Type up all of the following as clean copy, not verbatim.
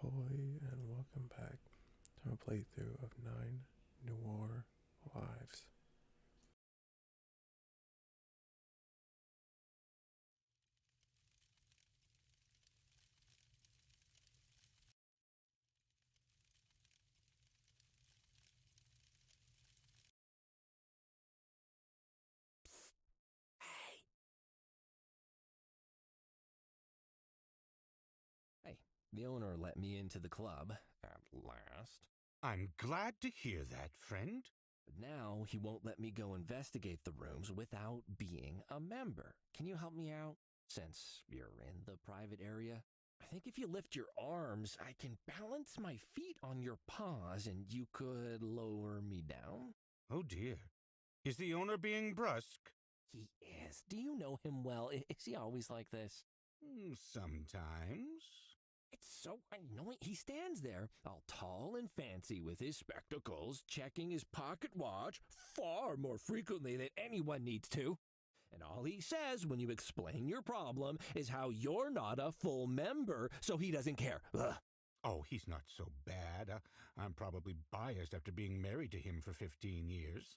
Ahoy and welcome back to a playthrough of 9 Noir Lives. Hey, the owner let me into the club, at last. I'm glad to hear that, friend. But now he won't let me go investigate the rooms without being a member. Can you help me out? Since you're in the private area? I think if you lift your arms, I can balance my feet on your paws and you could lower me down. Oh dear. Is the owner being brusque? He is. Do you know him well? Is he always like this? Sometimes. It's so annoying. He stands there, all tall and fancy with his spectacles, checking his pocket watch far more frequently than anyone needs to. And all he says when you explain your problem is how you're not a full member, so he doesn't care. Ugh. Oh, he's not so bad. I'm probably biased after being married to him for 15 years.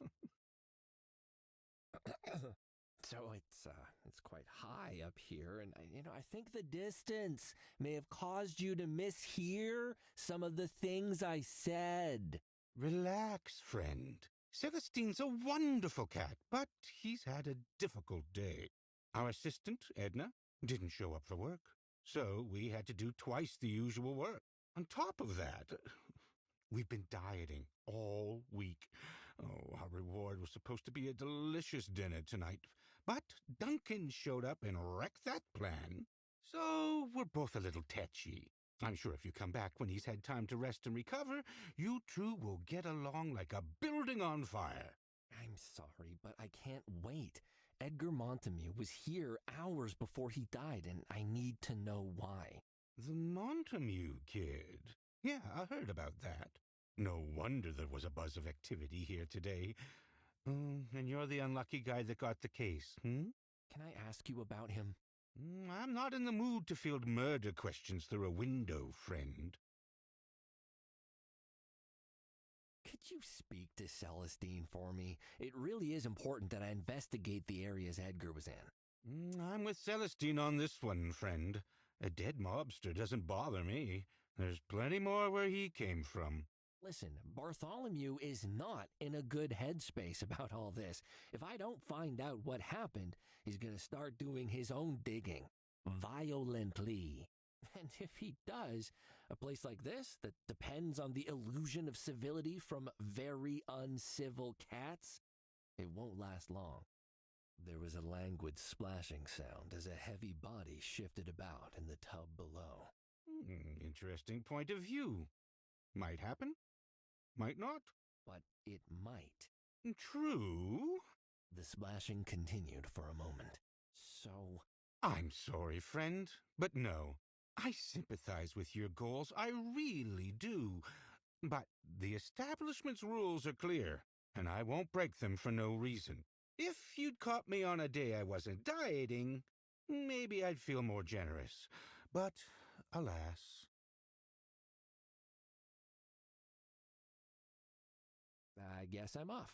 So it's quite high up here, and I think the distance may have caused you to mishear some of the things I said. Relax, friend. Celestine's a wonderful cat, but he's had a difficult day. Our assistant, Edna, didn't show up for work, so we had to do twice the usual work. On top of that, we've been dieting all week. Oh, our reward was supposed to be a delicious dinner tonight, but Duncan showed up and wrecked that plan. So we're both a little tetchy. I'm sure if you come back when he's had time to rest and recover, you two will get along like a building on fire. I'm sorry, but I can't wait. Edgar Montague was here hours before he died, and I need to know why. The Montague kid. Yeah, I heard about that. No wonder there was a buzz of activity here today. And you're the unlucky guy that got the case, Can I ask you about him? I'm not in the mood to field murder questions through a window, friend. Could you speak to Celestine for me? It really is important that I investigate the areas Edgar was in. I'm with Celestine on this one, friend. A dead mobster doesn't bother me. There's plenty more where he came from. Listen, Bartholomew is not in a good headspace about all this. If I don't find out what happened, he's going to start doing his own digging. Violently. And if he does, a place like this that depends on the illusion of civility from very uncivil cats, it won't last long. There was a languid splashing sound as a heavy body shifted about in the tub below. Interesting point of view. Might happen. Might not. But it might. True. The splashing continued for a moment. So, I'm sorry, friend, but no. I sympathize with your goals, I really do. But the establishment's rules are clear, and I won't break them for no reason. If you'd caught me on a day I wasn't dieting, maybe I'd feel more generous. But, alas. I guess I'm off.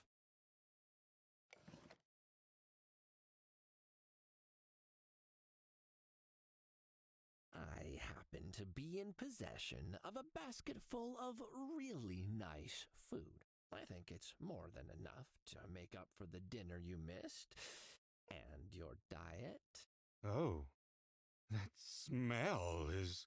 I happen to be in possession of a basket full of really nice food. I think it's more than enough to make up for the dinner you missed and your diet. Oh, that smell is...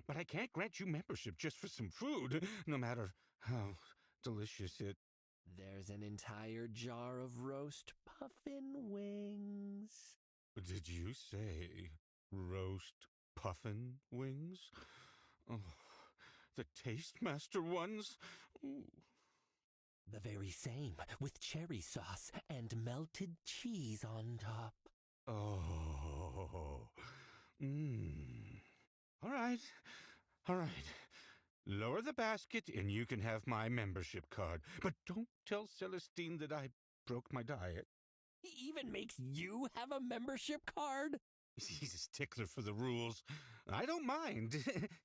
But I can't grant you membership just for some food, no matter how delicious it... There's an entire jar of roast puffin wings. Did you say roast puffin wings? Oh, the Tastemaster ones? Ooh. The very same, with cherry sauce and melted cheese on top. Oh. All right. Lower the basket and you can have my membership card. But don't tell Celestine that I broke my diet. He even makes you have a membership card? He's a stickler for the rules. I don't mind.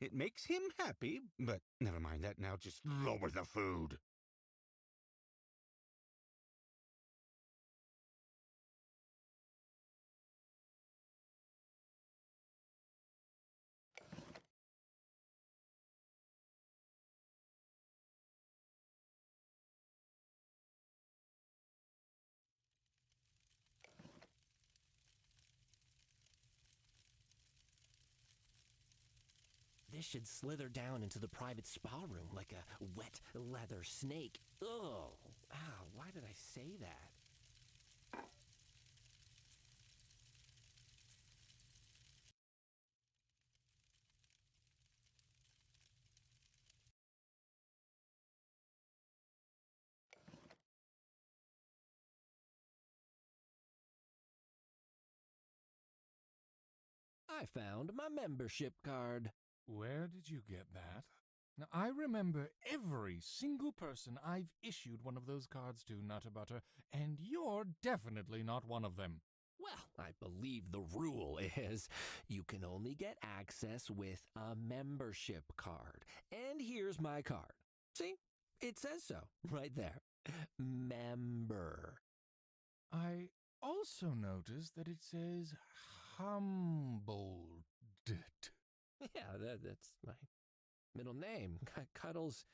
It makes him happy, but never mind that now. Just lower the food. This should slither down into the private spa room like a wet leather snake. Ugh. Ah, why did I say that? I found my membership card. Where did you get that? Now, I remember every single person I've issued one of those cards to, Nutter Butter, and you're definitely not one of them. Well, I believe the rule is you can only get access with a membership card. And here's my card. See? It says so right there. Member. I also noticed that it says Humboldt. Yeah, that's my middle name. Cuddles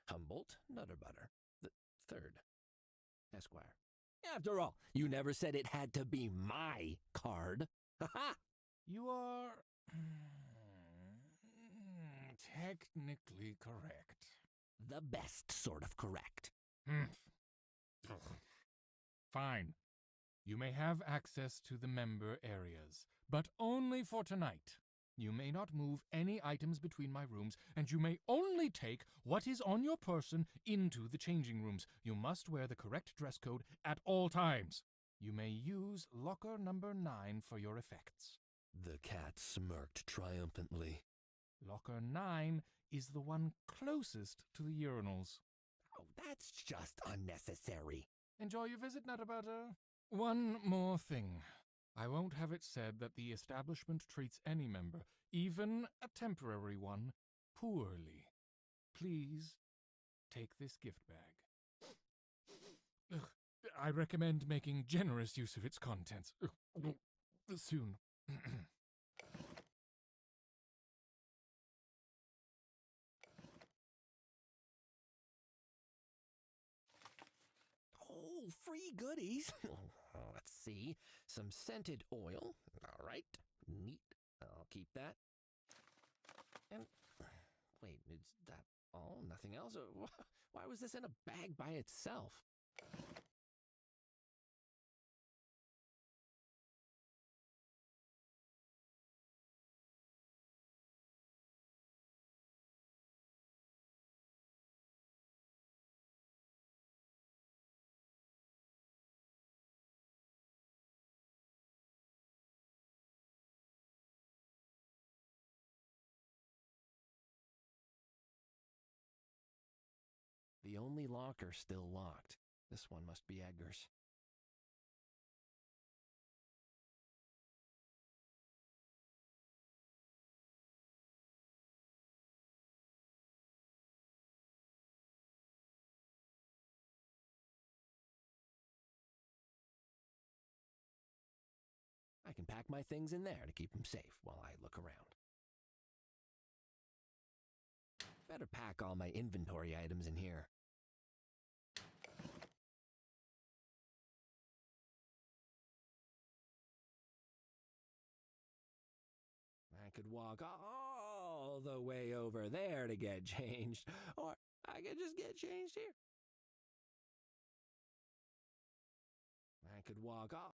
Humboldt Nutterbutter the third, Esquire. After all, you never said it had to be my card. Ha-ha! You are technically correct. The best sort of correct. Fine. You may have access to the member areas, but only for tonight. You may not move any items between my rooms, and you may only take what is on your person into the changing rooms. You must wear the correct dress code at all times. You may use locker number 9 for your effects. The cat smirked triumphantly. Locker 9 is the one closest to the urinals. Oh, that's just unnecessary. Enjoy your visit, Nutterbutter. One more thing. I won't have it said that the establishment treats any member, even a temporary one, poorly. Please take this gift bag. Ugh, I recommend making generous use of its contents. Soon. Oh, free goodies. Let's see. Some scented oil. All right. Neat. I'll keep that. And wait, is that all? Nothing else? Why was this in a bag by itself? The only locker still locked. This one must be Edgar's. I can pack my things in there to keep them safe while I look around. Better pack all my inventory items in here. I could walk all the way over there to get changed, or I could just get changed here. I could walk all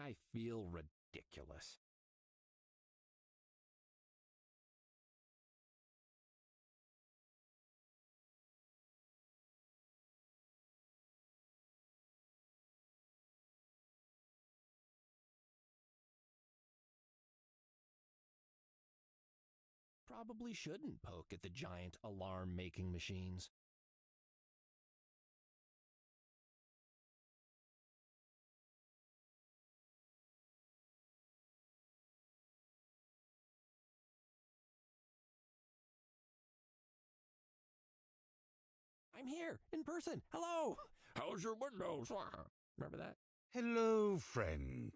I feel ridiculous. probably shouldn't poke at the giant alarm-making machines. I'm here, in person. Hello! How's your windows? Remember that? Hello, friend.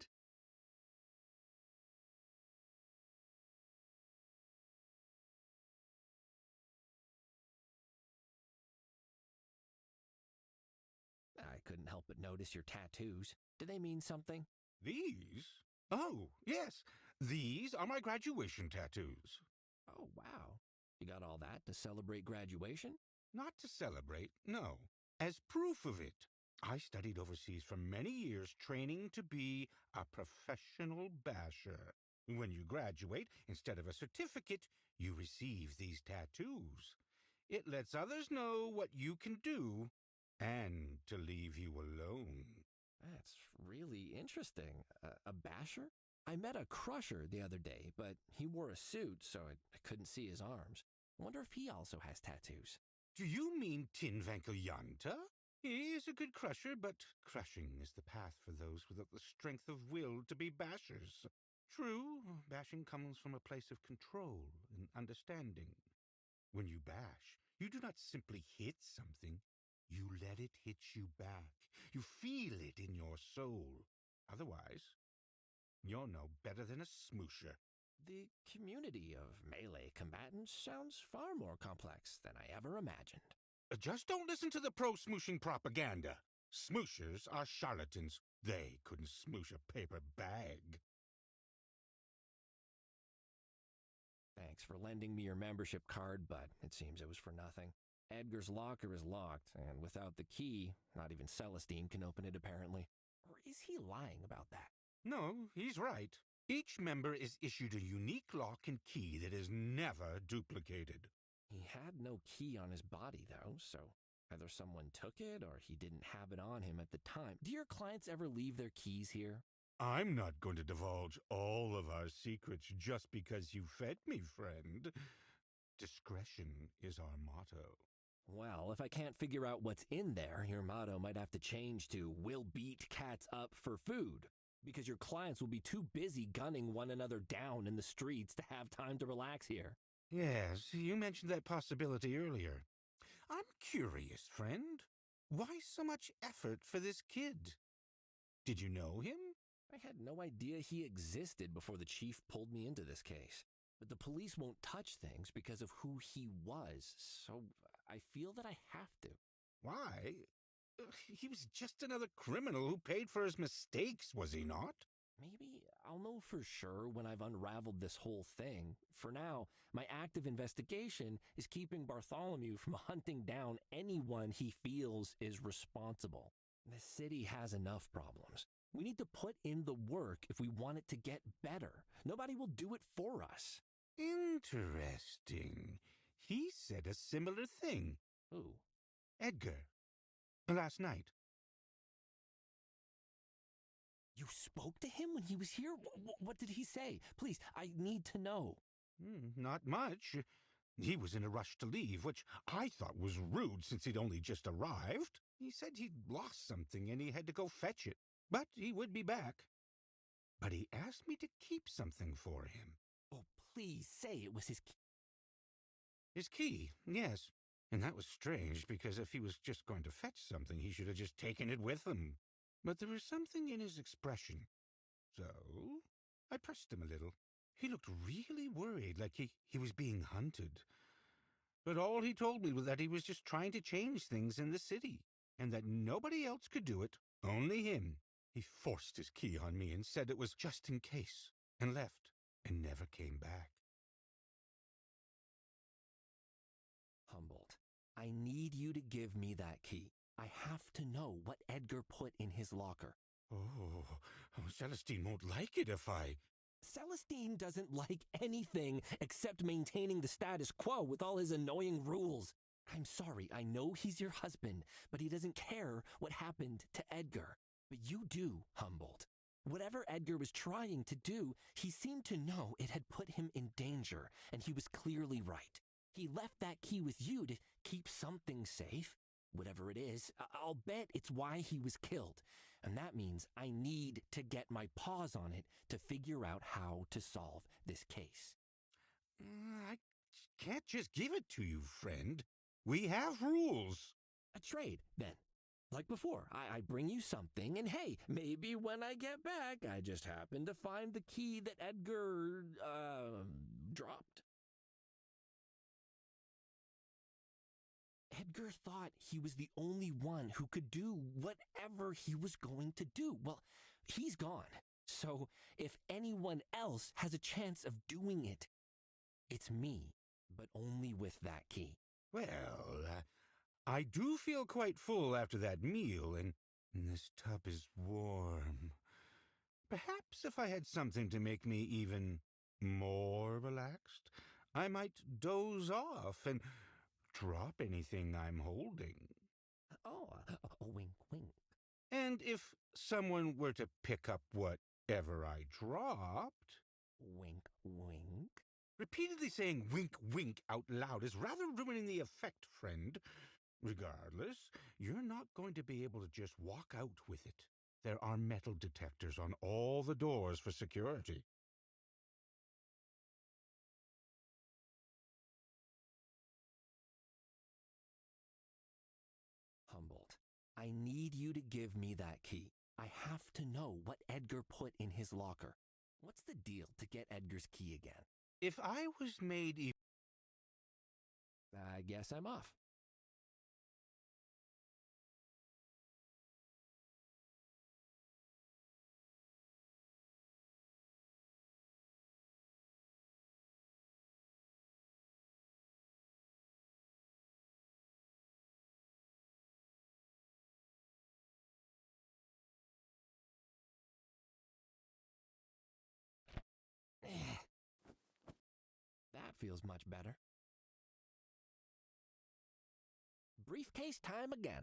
I couldn't help but notice your tattoos. Do they mean something? These? Oh, yes. These are my graduation tattoos. Oh, wow. You got all that to celebrate graduation? Not to celebrate, no. As proof of it. I studied overseas for many years training to be a professional basher. When you graduate, instead of a certificate, you receive these tattoos. It lets others know what you can do and to leave you alone. That's really interesting. A basher? I met a crusher the other day, but he wore a suit, so I couldn't see his arms. I wonder if he also has tattoos. Do you mean Tin Vankeljanter? He is a good crusher, but crushing is the path for those without the strength of will to be bashers. True, bashing comes from a place of control and understanding. When you bash, you do not simply hit something. You let it hit you back. You feel it in your soul. Otherwise, you're no better than a smoosher. The community of melee combatants sounds far more complex than I ever imagined. Just don't listen to the pro-smooshing propaganda. Smooshers are charlatans. They couldn't smoosh a paper bag. Thanks for lending me your membership card, but it seems it was for nothing. Edgar's locker is locked, and without the key, not even Celestine can open it apparently. Or is he lying about that? No, he's right. Each member is issued a unique lock and key that is never duplicated. He had no key on his body, though, so either someone took it or he didn't have it on him at the time. Do your clients ever leave their keys here? I'm not going to divulge all of our secrets just because you fed me, friend. Discretion is our motto. Well, if I can't figure out what's in there, your motto might have to change to "We'll beat cats up for food," because your clients will be too busy gunning one another down in the streets to have time to relax here. Yes, you mentioned that possibility earlier. I'm curious, friend. Why so much effort for this kid? Did you know him? I had no idea he existed before the chief pulled me into this case. But the police won't touch things because of who he was, so I feel that I have to. Why? He was just another criminal who paid for his mistakes, was he not? Maybe I'll know for sure when I've unraveled this whole thing. For now, my active investigation is keeping Bartholomew from hunting down anyone he feels is responsible. The city has enough problems. We need to put in the work if we want it to get better. Nobody will do it for us. Interesting. He said a similar thing. Ooh. Edgar. Last night. You spoke to him when he was here? What did he say? Please, I need to know. Not much. He was in a rush to leave, which I thought was rude since he'd only just arrived. He said he'd lost something and he had to go fetch it, but he would be back. But he asked me to keep something for him. Oh, please say it was his key. His key, yes. And that was strange, because if he was just going to fetch something, he should have just taken it with him. But there was something in his expression. So I pressed him a little. He looked really worried, like he was being hunted. But all he told me was that he was just trying to change things in the city, and that nobody else could do it, only him. He forced his key on me and said it was just in case, and left, and never came back. Humboldt, I need you to give me that key. I have to know what Edgar put in his locker. Oh, Celestine won't like it if I... Celestine doesn't like anything except maintaining the status quo with all his annoying rules. I'm sorry, I know he's your husband, but he doesn't care what happened to Edgar. But you do, Humboldt. Whatever Edgar was trying to do, he seemed to know it had put him in danger, and he was clearly right. He left that key with you to keep something safe. Whatever it is, I'll bet it's why he was killed. And that means I need to get my paws on it to figure out how to solve this case. I can't just give it to you, friend. We have rules. A trade, then. Like before, I bring you something, and hey, maybe when I get back, I just happen to find the key that Edgar, dropped. Edgar thought he was the only one who could do whatever he was going to do. Well, he's gone. So if anyone else has a chance of doing it, it's me, but only with that key. Well, I do feel quite full after that meal, and this tub is warm. Perhaps if I had something to make me even more relaxed, I might doze off and drop anything I'm holding. Oh, wink, wink. And if someone were to pick up whatever I dropped... Wink, wink. Repeatedly saying wink, wink out loud is rather ruining the effect, friend. Regardless, you're not going to be able to just walk out with it. There are metal detectors on all the doors for security. Humboldt, I need you to give me that key. I have to know what Edgar put in his locker. What's the deal to get Edgar's key again? If I was made I guess I'm off. That feels much better. Briefcase time again.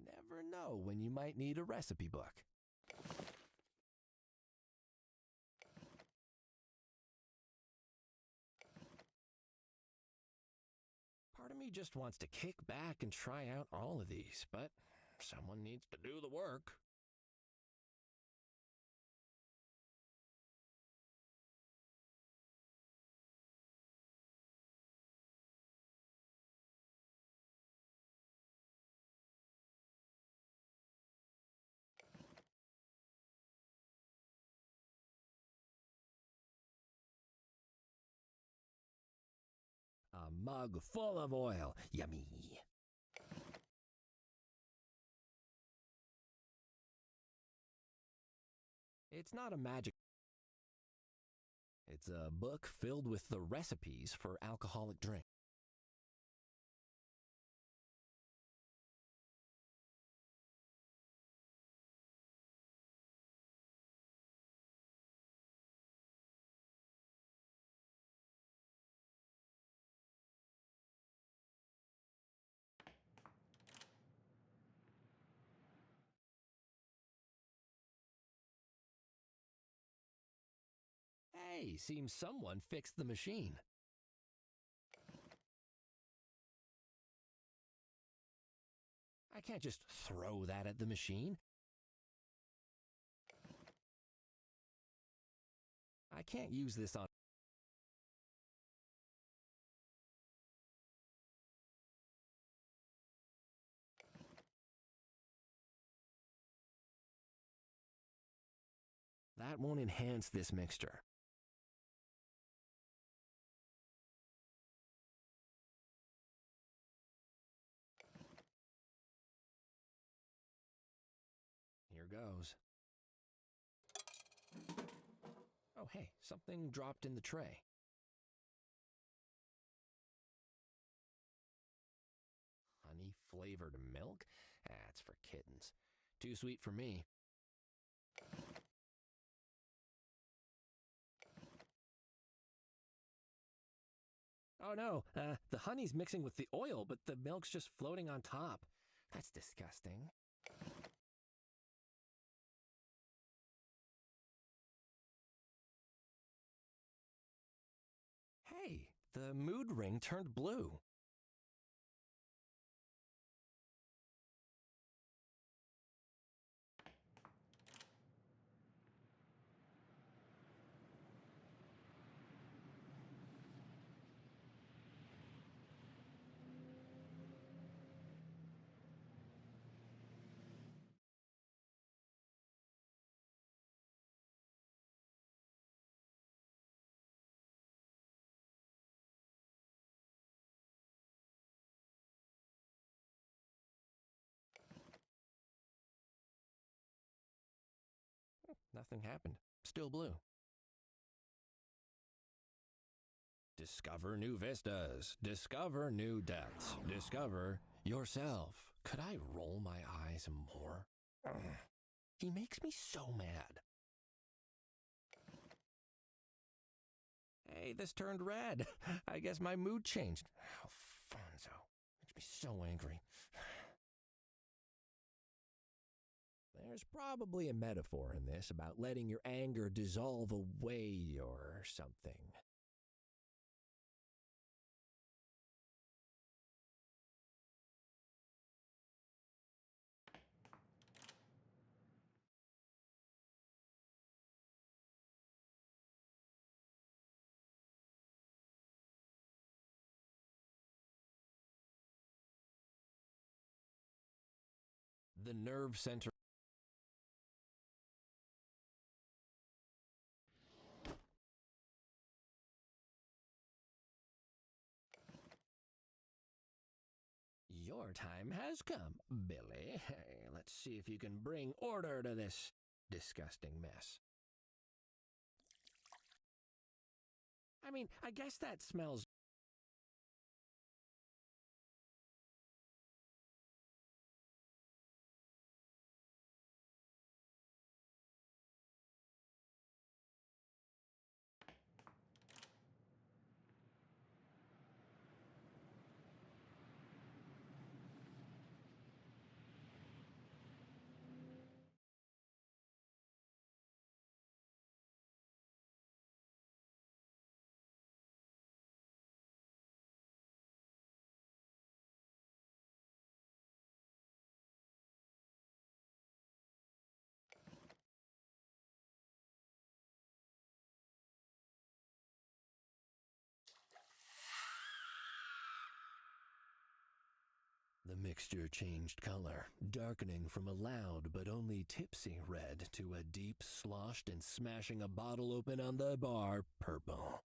Never know when you might need a recipe book. Part of me just wants to kick back and try out all of these, but someone needs to do the work. A mug full of oil. Yummy. It's not a magic. It's a book filled with the recipes for alcoholic drink. Hey, seems someone fixed the machine. I can't just throw that at the machine. I can't use this on that won't enhance this mixture. Here goes. Oh, hey, something dropped in the tray. Honey-flavored milk? That's for kittens. Too sweet for me. Oh no, the honey's mixing with the oil, but the milk's just floating on top. That's disgusting. Hey, the mood ring turned blue. Nothing happened. Still blue. Discover new vistas. Discover new depths. Discover yourself. Could I roll my eyes more? Ugh. He makes me so mad. Hey, this turned red. I guess my mood changed. Alfonso. Makes me so angry. There's probably a metaphor in this about letting your anger dissolve away or something. The nerve center. Your time has come, Billy. Hey, let's see if you can bring order to this disgusting mess. I mean, I guess that smells. The mixture changed color, darkening from a loud but only tipsy red to a deep sloshed and smashing a bottle open on the bar purple.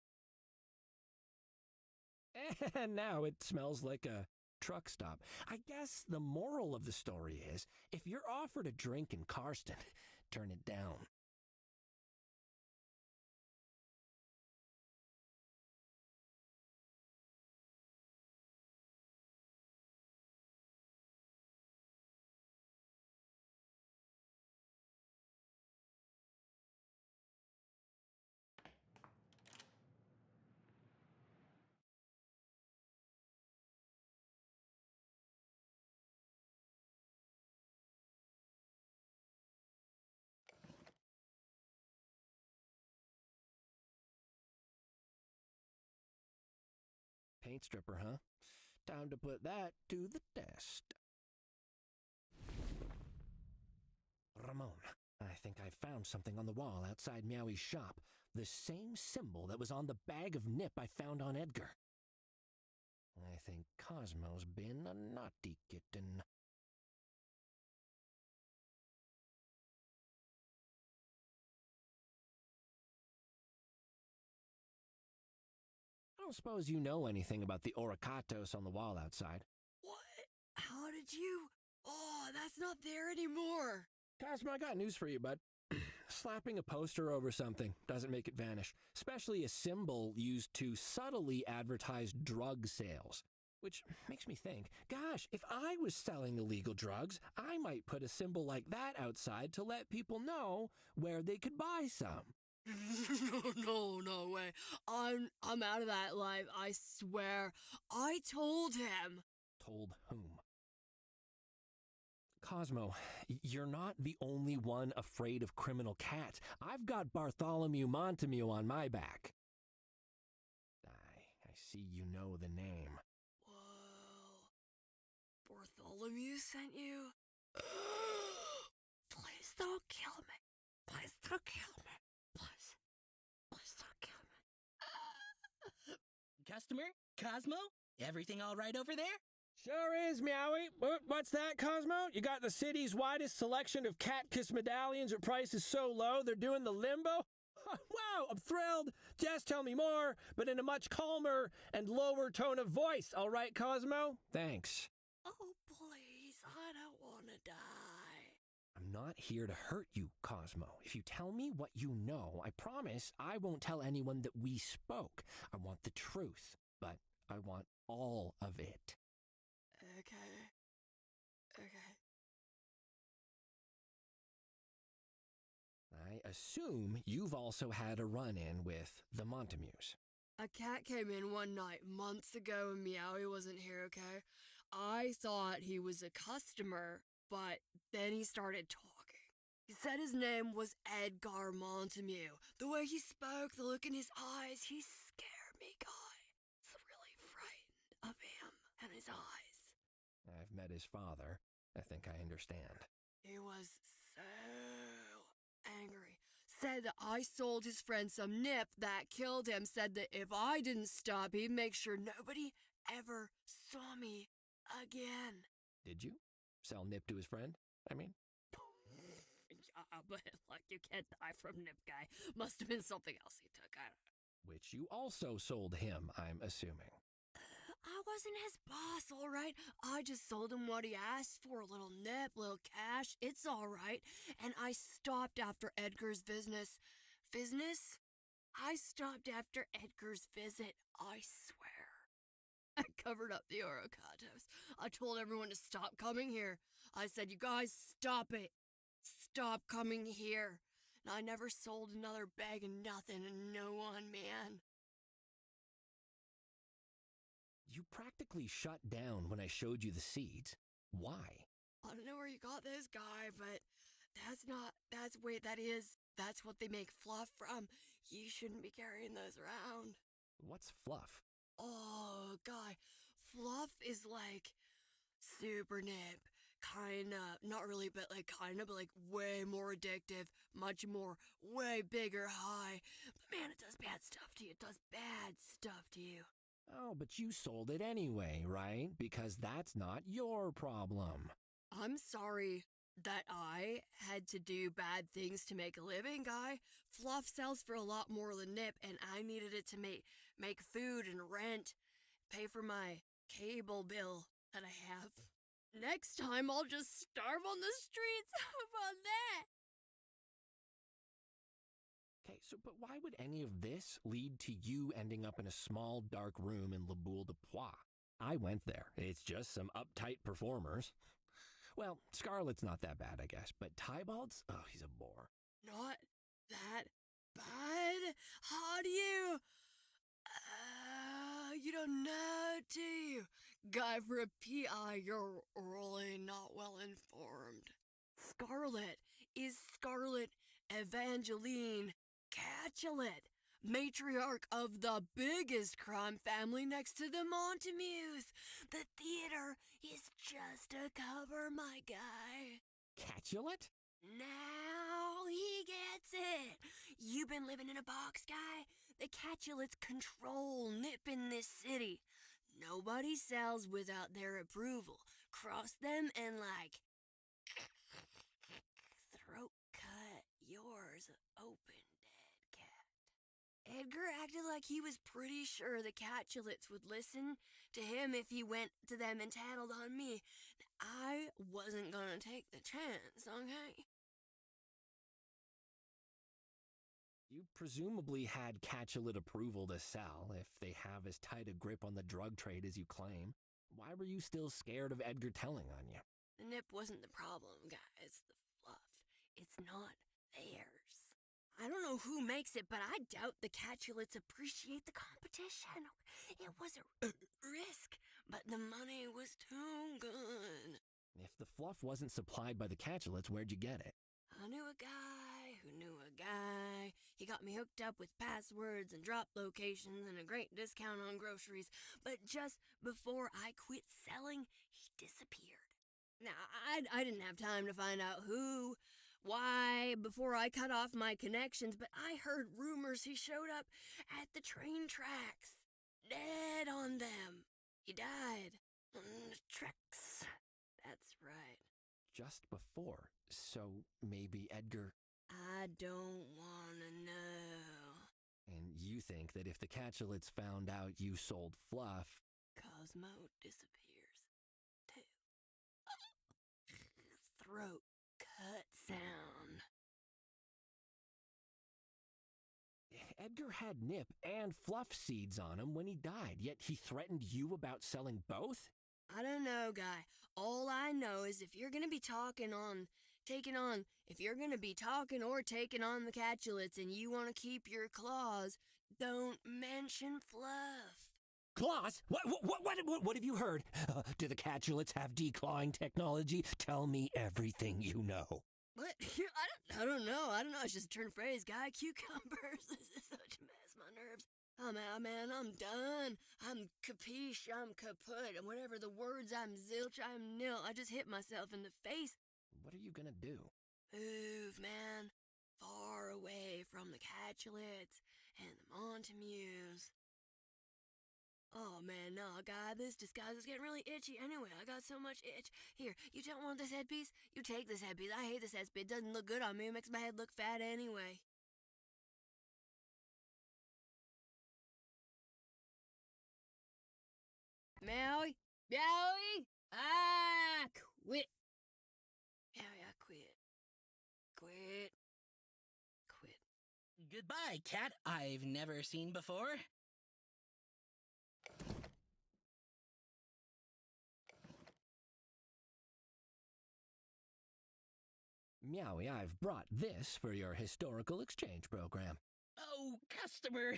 And now it smells like a truck stop. I guess the moral of the story is, if you're offered a drink in Karsten, turn it down. Paint stripper, huh? Time to put that to the test. Ramon, I think I found something on the wall outside Meowie's shop. The same symbol that was on the bag of nip I found on Edgar. I think Cosmo's been a naughty kitten. don't suppose you know anything about the Oricatos on the wall outside. What? How did you? Oh, that's not there anymore. Cosmo, I got news for you, bud. Slapping a poster over something doesn't make it vanish, especially a symbol used to subtly advertise drug sales. Which makes me think, gosh, if I was selling illegal drugs, I might put a symbol like that outside to let people know where they could buy some. No way. I'm out of that life, I swear. I told him. Told whom? Cosmo, you're not the only one afraid of criminal cats. I've got Bartholomew Montemute on my back. I see you know the name. Whoa. Bartholomew sent you? Please don't kill me. Please don't kill me. Please don't kill me. Customer? Cosmo? Everything all right over there? Sure is, Meowie. What's that, Cosmo? You got the city's widest selection of cat kiss medallions at prices so low they're doing the limbo? Wow, I'm thrilled. Just tell me more, but in a much calmer and lower tone of voice. All right, Cosmo? Thanks. Oh, please, I don't want to die. I'm not here to hurt you, Cosmo. If you tell me what you know, I promise I won't tell anyone that we spoke. I want the truth, but I want all of it. Okay. I assume you've also had a run-in with the Montemutes. A cat came in one night months ago and Meowie wasn't here, okay? I thought he was a customer, but then he started talking. He said his name was Edgar Montemute. The way he spoke, the look in his eyes, he scared me, guy. I was really frightened of him and his eyes. I've met his father. I think I understand. He was so angry. Said that I sold his friend some nip that killed him. Said that if I didn't stop, he'd make sure nobody ever saw me again. Did you sell nip to his friend? I mean, Yeah, but like you can't die from nip, guy. Must have been something else he took. I don't know. which you also sold him, I'm assuming. I wasn't his boss, all right? I just sold him what he asked for, a little nip, little cash. It's all right. And I stopped after Edgar's business. Business? I stopped after Edgar's visit, I swear. I covered up the Orocatos. I told everyone to stop coming here. I said, you guys, stop it. Stop coming here. And I never sold another bag of nothing to no one, man. You practically shut down when I showed you the seeds. Why? I don't know where you got this, guy, but that's what they make fluff from. You shouldn't be carrying those around. What's fluff? Oh, guy, fluff is like super nip. Kinda, not really, but like kinda, but like way more addictive, much more, way bigger high. But man, it does bad stuff to you. It does bad stuff to you. Oh, but you sold it anyway, right? Because that's not your problem. I'm sorry that I had to do bad things to make a living, guy. Fluff sells for a lot more than nip, and I needed it to make food and rent, pay for my cable bill that I have. Next time, I'll just starve on the streets. How about that? Okay, but why would any of this lead to you ending up in a small, dark room in Le Boule de Poix? I went there. It's just some uptight performers. Well, Scarlet's not that bad, I guess, but Tybald's? Oh, he's a bore. Not that bad? How do you... you don't know, do you? Guy, for a PI, you're really not well informed. Scarlet is Scarlet Evangeline Capulet, matriarch of the biggest crime family next to the Montemutes. The theater is just a cover, my guy. Capulet? Now he gets it. You've been living in a box, guy. The Capulets control nip in this city. Nobody sells without their approval. Cross them and throat cut yours open, dead cat. Edgar acted like he was pretty sure the Catulets would listen to him if he went to them and tattled on me. I wasn't gonna take the chance, okay? You presumably had Cachulet approval to sell if they have as tight a grip on the drug trade as you claim. Why were you still scared of Edgar telling on you? The nip wasn't the problem, guys. The fluff. It's not theirs. I don't know who makes it, but I doubt the Catulets appreciate the competition. It was a risk, but the money was too good. If the fluff wasn't supplied by the Catulets, where'd you get it? I knew a guy who knew a guy. He got me hooked up with passwords and drop locations and a great discount on groceries. But just before I quit selling, he disappeared. Now, I didn't have time to find out who, why, before I cut off my connections, but I heard rumors he showed up at the train tracks, dead on them. He died on the tracks. That's right. Just before, so maybe Edgar... I don't want to know. And you think that if the Catulets found out you sold fluff... Cosmo disappears, too. Throat cut sound. Edgar had nip and fluff seeds on him when he died, yet he threatened you about selling both? I don't know, guy. All I know is if you're gonna be talking or taking on the Catulets and you want to keep your claws, don't mention fluff. Claws? What have you heard? Do the Catulets have declawing technology? Tell me everything you know. What? I don't know. It's just a turn phrase, guy. Cucumbers. This is such a mess. My nerves. I'm out, man. I'm done. I'm capiche. I'm kaput. And whatever the words, I'm zilch. I'm nil. I just hit myself in the face. What are you gonna do? Move, man. Far away from the Catulets and the Montamues. Oh, man, no, guy, this disguise is getting really itchy anyway. I got so much itch. Here, you don't want this headpiece? You take this headpiece. I hate this headpiece. It doesn't look good on me. It makes my head look fat anyway. Maui? Maui? Quit. Maui, I quit. Quit. Goodbye, cat I've never seen before. Meowie, I've brought this for your historical exchange program. Oh, customer,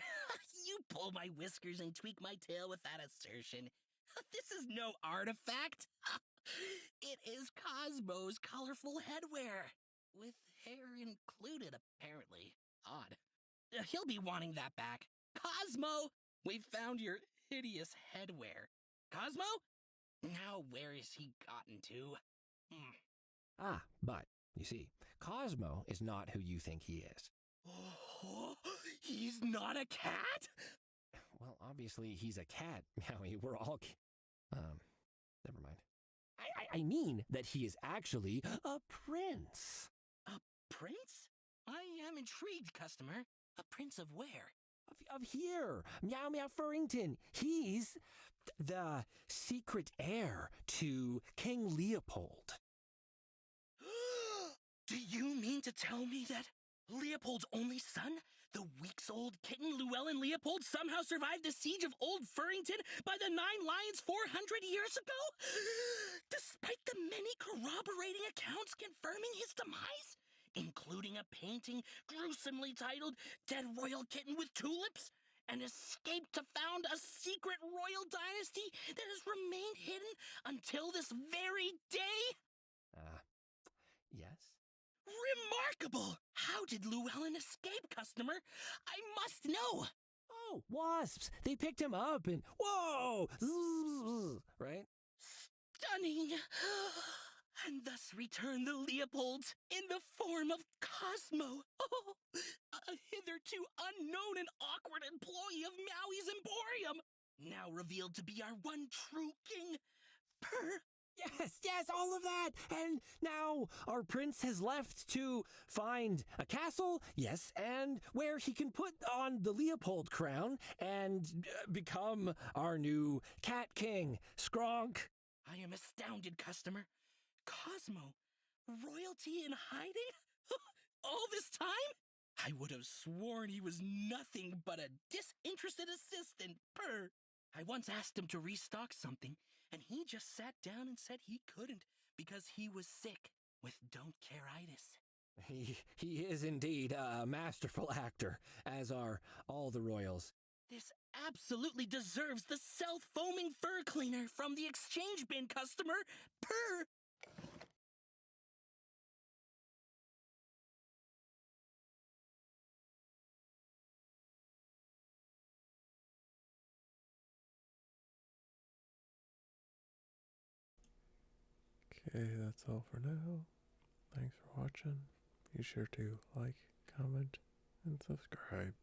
you pull my whiskers and tweak my tail with that assertion. This is no artifact. It is Cosmo's colorful headwear. With hair included, apparently. Odd. He'll be wanting that back. Cosmo, we've found your hideous headwear. Cosmo? Now where is he gotten to? But, you see, Cosmo is not who you think he is. Oh, he's not a cat? Well, obviously he's a cat, Meowie. We're all... never mind. I mean that he is actually a prince. A prince? I am intrigued, customer. A prince of where? Of here. Meow Meow Furrington. He's the secret heir to King Leopold. Do you mean to tell me that Leopold's only son, the weeks-old kitten Llewellyn Leopold, somehow survived the siege of Old Furrington by the 9 Lions 400 years ago? Despite the many corroborating accounts confirming his demise, including a painting gruesomely titled Dead Royal Kitten with Tulips, and escaped to found a secret royal dynasty that has remained hidden until this very day? Yes? Remarkable! How did Llewellyn escape, customer? I must know! Oh, wasps! They picked him up and... Whoa! Right? Stunning! And thus returned the Leopolds in the form of Cosmo. Oh, a hitherto unknown and awkward employee of Maui's Emporium. Now revealed to be our one true king. Yes, all of that. And now our prince has left to find a castle, yes, and where he can put on the Leopold crown and become our new cat king. Skronk. I am astounded, customer. Cosmo, royalty in hiding? All this time? I would have sworn he was nothing but a disinterested assistant. Purr. I once asked him to restock something, and he just sat down and said he couldn't because he was sick with don't careitis. He is indeed a masterful actor, as are all the royals. This absolutely deserves the self-foaming fur cleaner from the exchange bin, customer. Purr. Okay, that's all for now. Thanks for watching. Be sure to like, comment, and subscribe.